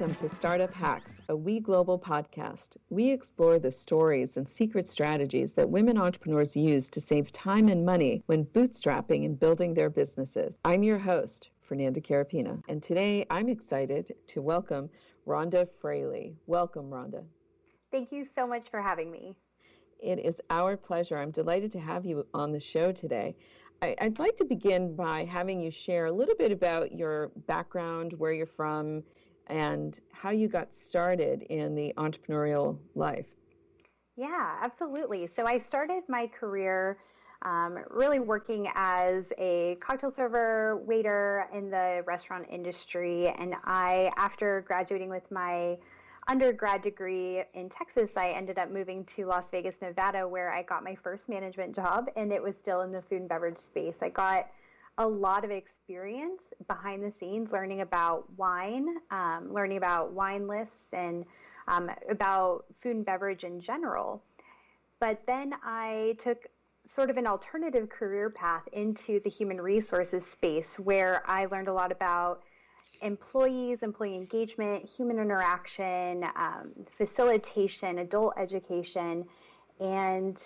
welcome to Startup Hacks, a We Global podcast. We explore the stories and secret strategies that women entrepreneurs use to save time and money when bootstrapping and building their businesses. I'm your host, Fernanda Carapina, and today I'm excited to welcome Ronda Fraley. Welcome, Ronda. Thank you so much for having me. It is our pleasure. I'm delighted to have you on the show today. I'd like to begin by having you share a little bit about your background, where you're from, and how you got started in the entrepreneurial life. Yeah, absolutely. So I started my career really working as a cocktail server, waiter in the restaurant industry. And after graduating with my undergrad degree in Texas, I ended up moving to Las Vegas, Nevada, where I got my first management job, and it was still in the food and beverage space. I got a lot of experience behind the scenes, learning about wine, learning about wine lists, and about food and beverage in general. But then I took sort of an alternative career path into the human resources space, where I learned a lot about employees, employee engagement, human interaction, facilitation, adult education. And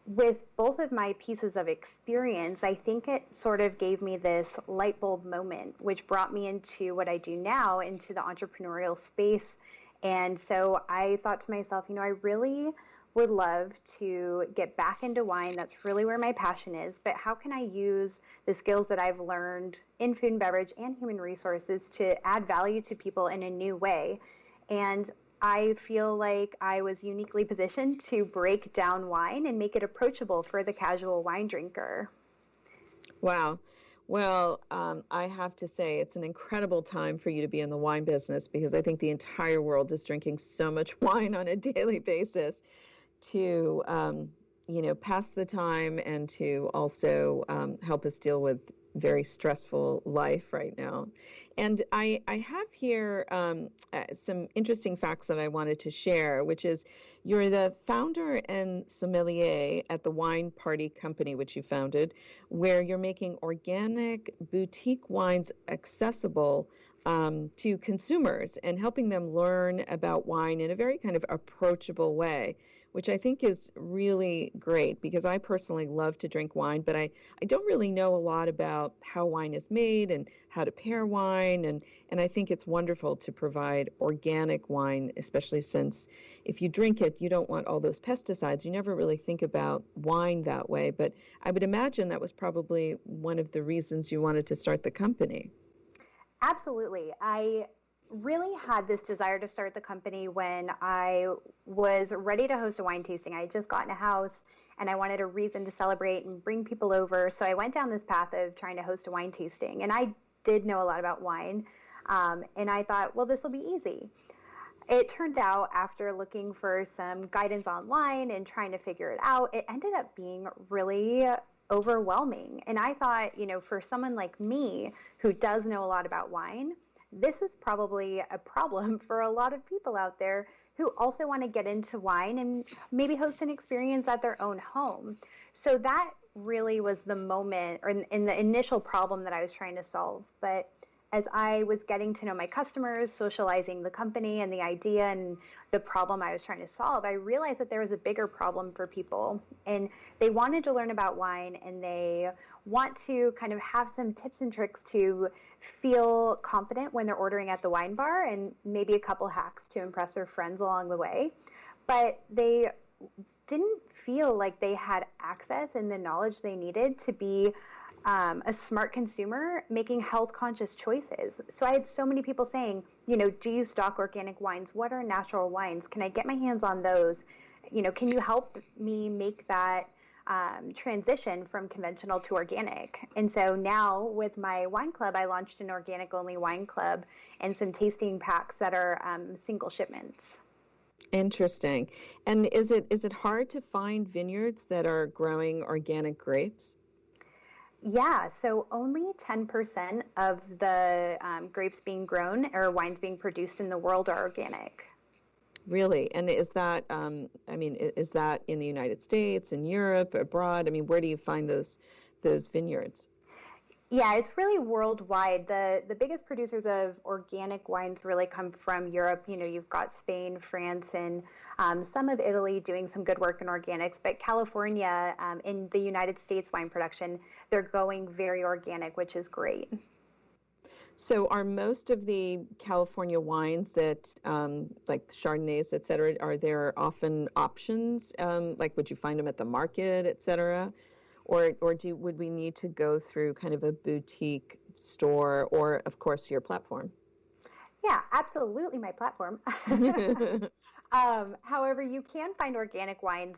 with both of my pieces of experience, I think it sort of gave me this light bulb moment, which brought me into what I do now, into the entrepreneurial space. And so I thought to myself, I really would love to get back into wine. That's really where my passion is. But how can I use the skills that I've learned in food and beverage and human resources to add value to people in a new way? And I feel like I was uniquely positioned to break down wine and make it approachable for the casual wine drinker. Wow. Well, I have to say it's an incredible time for you to be in the wine business, because I think the entire world is drinking so much wine on a daily basis to, pass the time and to also help us deal with very stressful life right now. And I have here some interesting facts that I wanted to share, which is you're the founder and sommelier at the Wine Party Company, which you founded, where you're making organic boutique wines accessible to consumers and helping them learn about wine in a very kind of approachable way, which I think is really great, because I personally love to drink wine, but I don't really know a lot about how wine is made and how to pair wine. And I think it's wonderful to provide organic wine, especially since if you drink it, you don't want all those pesticides. You never really think about wine that way. But I would imagine that was probably one of the reasons you wanted to start the company. Absolutely. I really had this desire to start the company when I was ready to host a wine tasting. I had just gotten a house and I wanted a reason to celebrate and bring people over. So I went down this path of trying to host a wine tasting. And I did know a lot about wine. And I thought, well, this will be easy. It turned out, after looking for some guidance online and trying to figure it out, it ended up being really overwhelming. And I thought, for someone like me who does know a lot about wine, this is probably a problem for a lot of people out there who also want to get into wine and maybe host an experience at their own home. So that really was the moment, or in the initial problem that I was trying to solve. But as I was getting to know my customers, socializing the company and the idea and the problem I was trying to solve, I realized that there was a bigger problem for people. And they wanted to learn about wine, and they want to kind of have some tips and tricks to feel confident when they're ordering at the wine bar, and maybe a couple hacks to impress their friends along the way. But they didn't feel like they had access and the knowledge they needed to be a smart consumer making health-conscious choices. So I had so many people saying, do you stock organic wines? What are natural wines? Can I get my hands on those? Can you help me make that transition from conventional to organic? And so now with my wine club, I launched an organic-only wine club and some tasting packs that are single shipments. Interesting. And is it hard to find vineyards that are growing organic grapes? Yeah, so only 10% of the grapes being grown or wines being produced in the world are organic. Really? And is that, is that in the United States, in Europe, abroad? Where do you find those vineyards? Yeah, it's really worldwide. The biggest producers of organic wines really come from Europe. You know, you've got Spain, France, and some of Italy doing some good work in organics. But California, in the United States wine production, they're going very organic, which is great. So are most of the California wines that, like Chardonnays, et cetera, are there often options? Like, would you find them at the market, et cetera? Or would we need to go through kind of a boutique store or, of course, your platform? Yeah, absolutely, my platform. However, you can find organic wines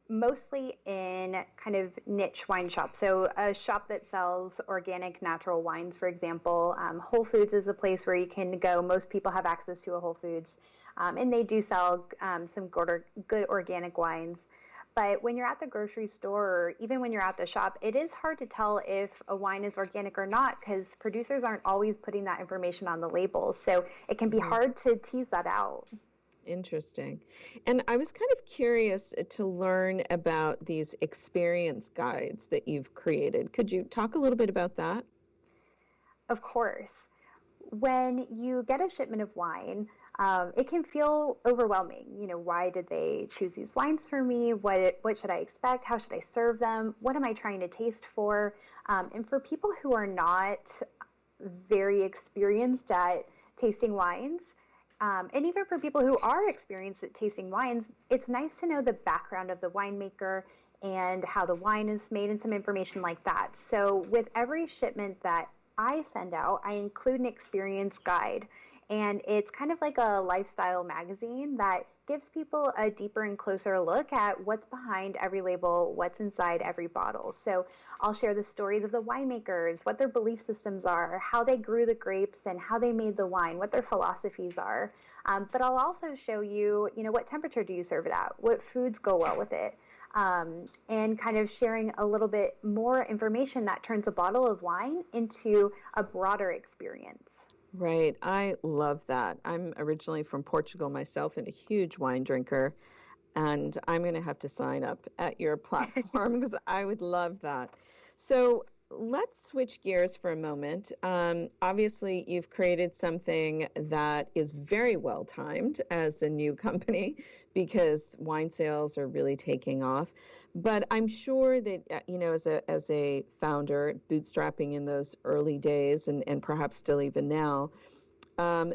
mostly in kind of niche wine shops. So a shop that sells organic natural wines, for example, Whole Foods is a place where you can go. Most people have access to a Whole Foods, and they do sell some good organic wines. But when you're at the grocery store, or even when you're at the shop, it is hard to tell if a wine is organic or not because producers aren't always putting that information on the labels. So it can be hard to tease that out. Interesting. And I was kind of curious to learn about these experience guides that you've created. Could you talk a little bit about that? Of course. When you get a shipment of wine, it can feel overwhelming. You know, why did they choose these wines for me? What should I expect? How should I serve them? What am I trying to taste for? And for people who are not very experienced at tasting wines, and even for people who are experienced at tasting wines, it's nice to know the background of the winemaker and how the wine is made and some information like that. So with every shipment that I send out, I include an experience guide. And it's kind of like a lifestyle magazine that gives people a deeper and closer look at what's behind every label, what's inside every bottle. So I'll share the stories of the winemakers, what their belief systems are, how they grew the grapes and how they made the wine, what their philosophies are. But I'll also show you, what temperature do you serve it at? What foods go well with it? And kind of sharing a little bit more information that turns a bottle of wine into a broader experience. Right. I love that. I'm originally from Portugal myself and a huge wine drinker. And I'm going to have to sign up at your platform because I would love that. So let's switch gears for a moment. Obviously, you've created something that is very well timed as a new company because wine sales are really taking off. But I'm sure that, as a founder, bootstrapping in those early days and perhaps still even now,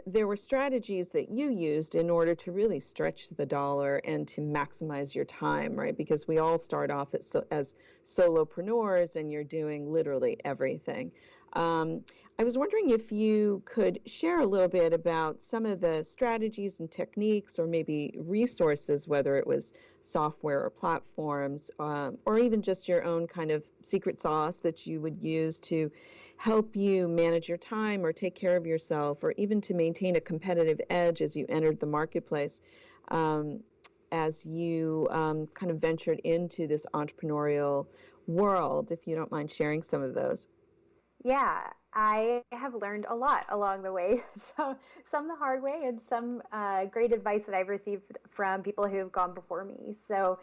there were strategies that you used in order to really stretch the dollar and to maximize your time, right? Because we all start off as solopreneurs and you're doing literally everything. I was wondering if you could share a little bit about some of the strategies and techniques or maybe resources, whether it was software or platforms, or even just your own kind of secret sauce that you would use to help you manage your time or take care of yourself or even to maintain a competitive edge as you entered the marketplace, as you kind of ventured into this entrepreneurial world, if you don't mind sharing some of those. Yeah, I have learned a lot along the way. So some the hard way and some great advice that I've received from people who have gone before me. So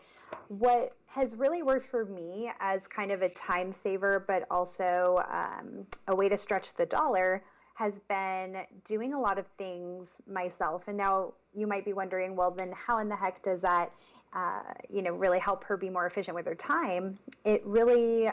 what has really worked for me as kind of a time saver, but also a way to stretch the dollar has been doing a lot of things myself. And now you might be wondering, well, then how in the heck does that really help her be more efficient with her time? It really,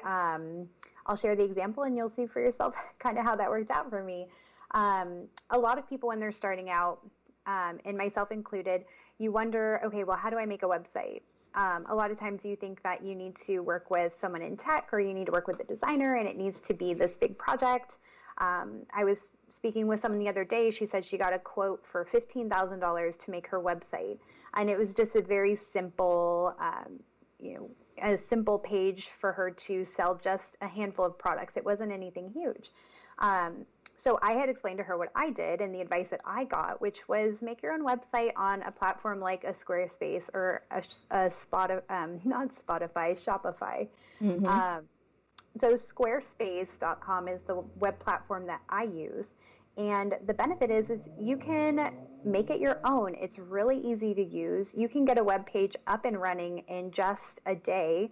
I'll share the example and you'll see for yourself kind of how that worked out for me. A lot of people when they're starting out, and myself included, you wonder, okay, well, how do I make a website? A lot of times you think that you need to work with someone in tech or you need to work with a designer and it needs to be this big project. I was speaking with someone the other day. She said she got a quote for $15,000 to make her website. And it was just a very simple, a simple page for her to sell just a handful of products. It wasn't anything huge. So I had explained to her what I did and the advice that I got, which was make your own website on a platform like a Squarespace or Shopify. Mm-hmm. So squarespace.com is the web platform that I use. And the benefit is you can make it your own. It's really easy to use. You can get a web page up and running in just a day.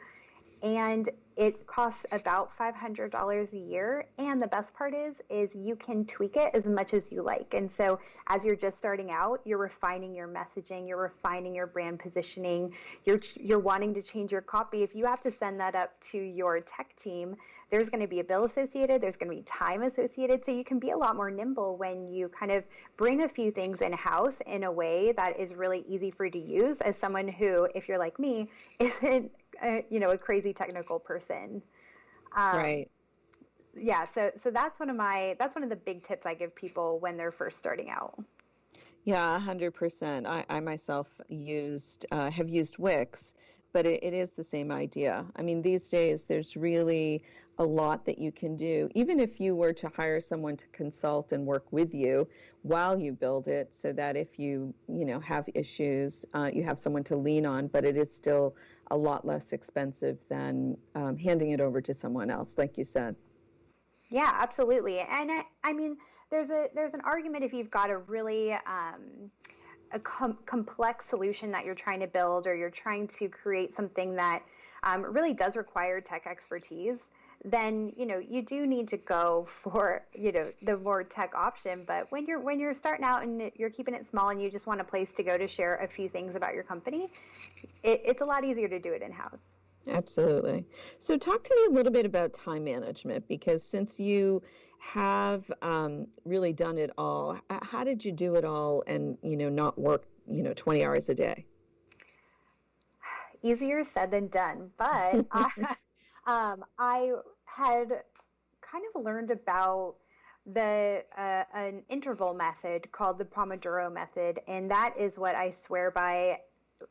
and it costs about $500 a year. And the best part is you can tweak it as much as you like. And so as you're just starting out, you're refining your messaging, you're refining your brand positioning, you're wanting to change your copy. If you have to send that up to your tech team, there's going to be a bill associated, there's going to be time associated. So you can be a lot more nimble when you kind of bring a few things in-house in a way that is really easy for you to use, as someone who, if you're like me, isn't a crazy technical person. Right. Yeah. So that's one of the big tips I give people when they're first starting out. Yeah, 100%. I myself have used Wix, but it is the same idea. I mean, these days there's really a lot that you can do, even if you were to hire someone to consult and work with you while you build it, so that if you have issues, you have someone to lean on, but it is still a lot less expensive than handing it over to someone else, like you said. Yeah, absolutely. And I mean, there's an argument if you've got a really complex solution that you're trying to build, or you're trying to create something that really does require tech expertise, then you do need to go for the more tech option. But when you're starting out and you're keeping it small and you just want a place to go to share a few things about your company, it's a lot easier to do it in-house. Absolutely. So talk to me a little bit about time management, because since you have really done it all, how did you do it all and not work 20 hours a day? Easier said than done, but I had kind of learned about an interval method called the Pomodoro method, and that is what I swear by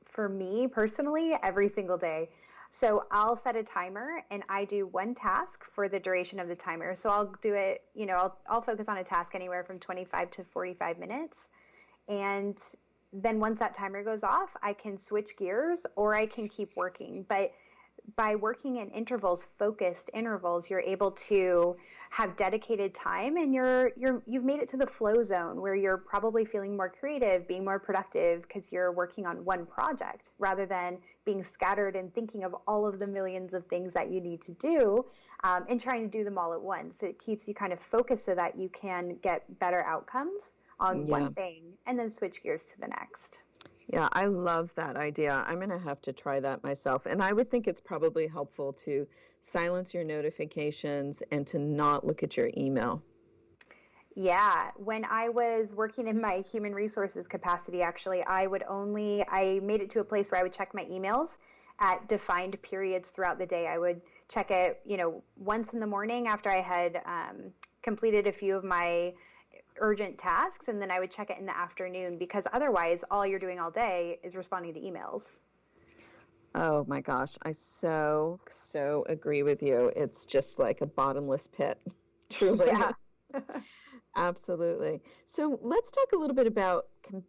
for me personally every single day. So I'll set a timer and I do one task for the duration of the timer. So I'll do it, I'll focus on a task anywhere from 25 to 45 minutes. And then once that timer goes off, I can switch gears or I can keep working. But by working in intervals, focused intervals, you're able to have dedicated time, and you've made it to the flow zone where you're probably feeling more creative, being more productive, because you're working on one project rather than being scattered and thinking of all of the millions of things that you need to do and trying to do them all at once. It keeps you kind of focused so that you can get better outcomes on one thing and then switch gears to the next. Yeah, I love that idea. I'm going to have to try that myself. And I would think it's probably helpful to silence your notifications and to not look at your email. Yeah, when I was working in my human resources capacity, actually, I made it to a place where I would check my emails at defined periods throughout the day. I would check it, once in the morning after I had completed a few of my urgent tasks, and then I would check it in the afternoon, because otherwise all you're doing all day is responding to emails. Oh my gosh, I so agree with you. It's just like a bottomless pit, truly. Yeah. Absolutely. So let's talk a little bit about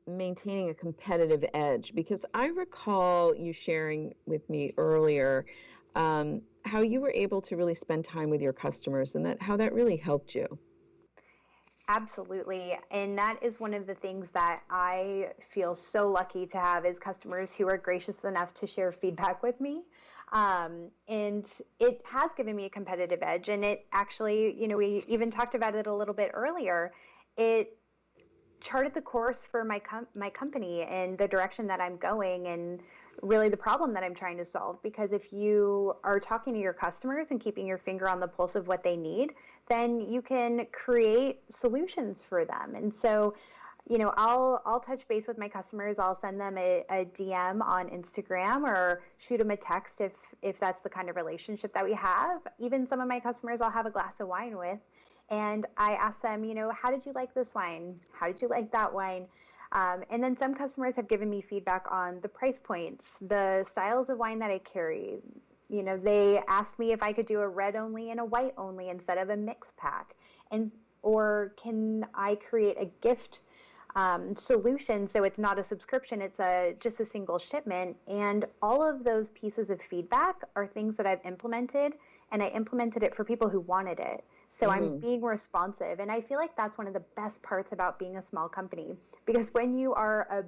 maintaining a competitive edge, because I recall you sharing with me earlier how you were able to really spend time with your customers, and how that really helped you. Absolutely. And that is one of the things that I feel so lucky to have, is customers who are gracious enough to share feedback with me. And it has given me a competitive edge. And it actually, we even talked about it a little bit earlier. It charted the course for my company and the direction that I'm going, and really the problem that I'm trying to solve. Because if you are talking to your customers and keeping your finger on the pulse of what they need, then you can create solutions for them. And so, I'll touch base with my customers. I'll send them a DM on Instagram or shoot them a text if that's the kind of relationship that we have. Even some of my customers I'll have a glass of wine with, and I ask them, how did you like this wine? How did you like that wine? And then some customers have given me feedback on the price points, the styles of wine that I carry. They asked me if I could do a red only and a white only instead of a mix pack, or can I create a gift solution so it's not a subscription, it's just a single shipment. And all of those pieces of feedback are things that I've implemented, and I implemented it for people who wanted it. So I'm being responsive. And I feel like that's one of the best parts about being a small company, because when you are a